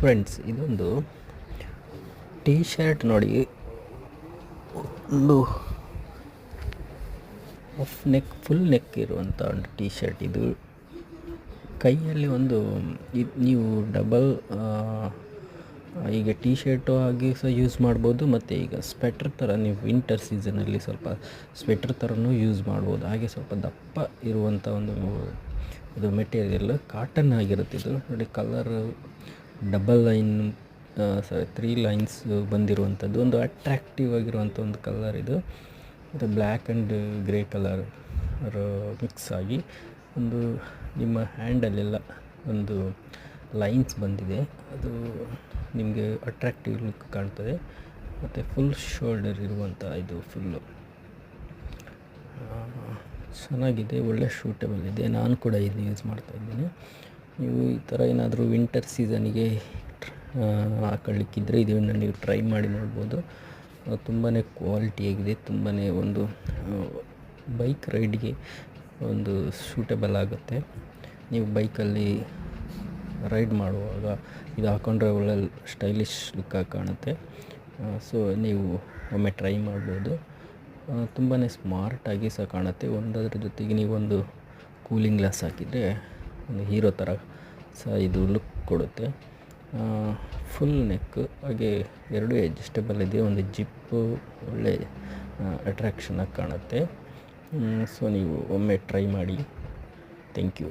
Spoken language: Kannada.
ಫ್ರೆಂಡ್ಸ್ ಇದೊಂದು ಟೀ ಶರ್ಟ್ ನೋಡಿ, ಒಂದು ಫುಲ್ ನೆಕ್ ಇರುವಂಥ ಒಂದು ಟೀ ಶರ್ಟ್. ಇದು ಕೈಯಲ್ಲಿ ಒಂದು ನೀವು ಡಬಲ್ ಈಗ ಟೀ ಶರ್ಟು ಆಗಿ ಸಹ ಯೂಸ್ ಮಾಡ್ಬೋದು, ಮತ್ತು ಈಗ ಸ್ವೆಟರ್ ಥರ ನೀವು ವಿಂಟರ್ ಸೀಸನಲ್ಲಿ ಸ್ವಲ್ಪ ಸ್ವೆಟರ್ ಥರನೂ ಯೂಸ್ ಮಾಡ್ಬೋದು. ಹಾಗೆ ಸ್ವಲ್ಪ ದಪ್ಪ ಇರುವಂಥ ಒಂದು ಇದು ಮೆಟೀರಿಯಲ್ ಕಾಟನ್ ಆಗಿರುತ್ತೆ. ಇದು ನೋಡಿ, ಕಲರು ಡಬಲ್ ಲೈನ್ 3 ಲೈನ್ಸ್ ಬಂದಿರುವಂಥದ್ದು, ಒಂದು ಅಟ್ರಾಕ್ಟಿವ್ ಆಗಿರುವಂಥ ಒಂದು ಕಲರ್ ಇದು. ಮತ್ತು black and grey colour mix ಆಗಿ ಒಂದು ನಿಮ್ಮ ಹ್ಯಾಂಡಲ್ಲೆಲ್ಲ ಒಂದು ಲೈನ್ಸ್ ಬಂದಿದೆ. ಅದು ನಿಮಗೆ ಅಟ್ರಾಕ್ಟಿವ್ ಲುಕ್ ಕಾಣ್ತದೆ. ಮತ್ತು ಫುಲ್ ಶೋಲ್ಡರ್ ಇರುವಂಥ ಇದು ಫುಲ್ಲು ಚೆನ್ನಾಗಿದೆ, ಒಳ್ಳೆ ಶೂಟಬಲ್ ಇದೆ. ನಾನು ಕೂಡ ಇದು ಯೂಸ್ ಮಾಡ್ತಾಯಿದ್ದೀನಿ. ನೀವು ಈ ಥರ ಏನಾದರೂ ವಿಂಟರ್ ಸೀಸನಿಗೆ ಹಾಕೊಳ್ಳಿಕ್ಕಿದ್ರೆ ಇದನ್ನು ನೀವು ಟ್ರೈ ಮಾಡಿ ನೋಡ್ಬೋದು. ತುಂಬಾ ಕ್ವಾಲಿಟಿಯಾಗಿದೆ, ತುಂಬಾ ಒಂದು ಬೈಕ್ ರೈಡ್ಗೆ ಒಂದು ಸೂಟಬಲ್ ಆಗುತ್ತೆ. ನೀವು ಬೈಕಲ್ಲಿ ರೈಡ್ ಮಾಡುವಾಗ ಇದು ಹಾಕೊಂಡ್ರೆ ಒಳ್ಳೆ ಸ್ಟೈಲಿಶ್ ಲುಕ್ಕಾಗಿ ಕಾಣುತ್ತೆ. ಸೊ ನೀವು ಒಮ್ಮೆ ಟ್ರೈ ಮಾಡ್ಬೋದು. ತುಂಬಾ ಸ್ಮಾರ್ಟಾಗಿ ಸಹ ಕಾಣುತ್ತೆ. ಒಂದರ ಜೊತೆಗೆ ನೀವೊಂದು ಕೂಲಿಂಗ್ ಗ್ಲಾಸ್ ಹಾಕಿದರೆ ಒಂದು ಹೀರೋ ಥರ ಸಹ ಇದು ಲುಕ್ ಕೊಡುತ್ತೆ. ಫುಲ್ ನೆಕ್, ಹಾಗೆ 2 ಅಡ್ಜಸ್ಟಬಲ್ ಇದೆ. ಒಂದು ಜಿಪ್ಪು ಒಳ್ಳೆ ಅಟ್ರಾಕ್ಷನಾಗಿ ಕಾಣುತ್ತೆ. ಸೊ ನೀವು ಒಮ್ಮೆ ಟ್ರೈ ಮಾಡಿ. Thank you.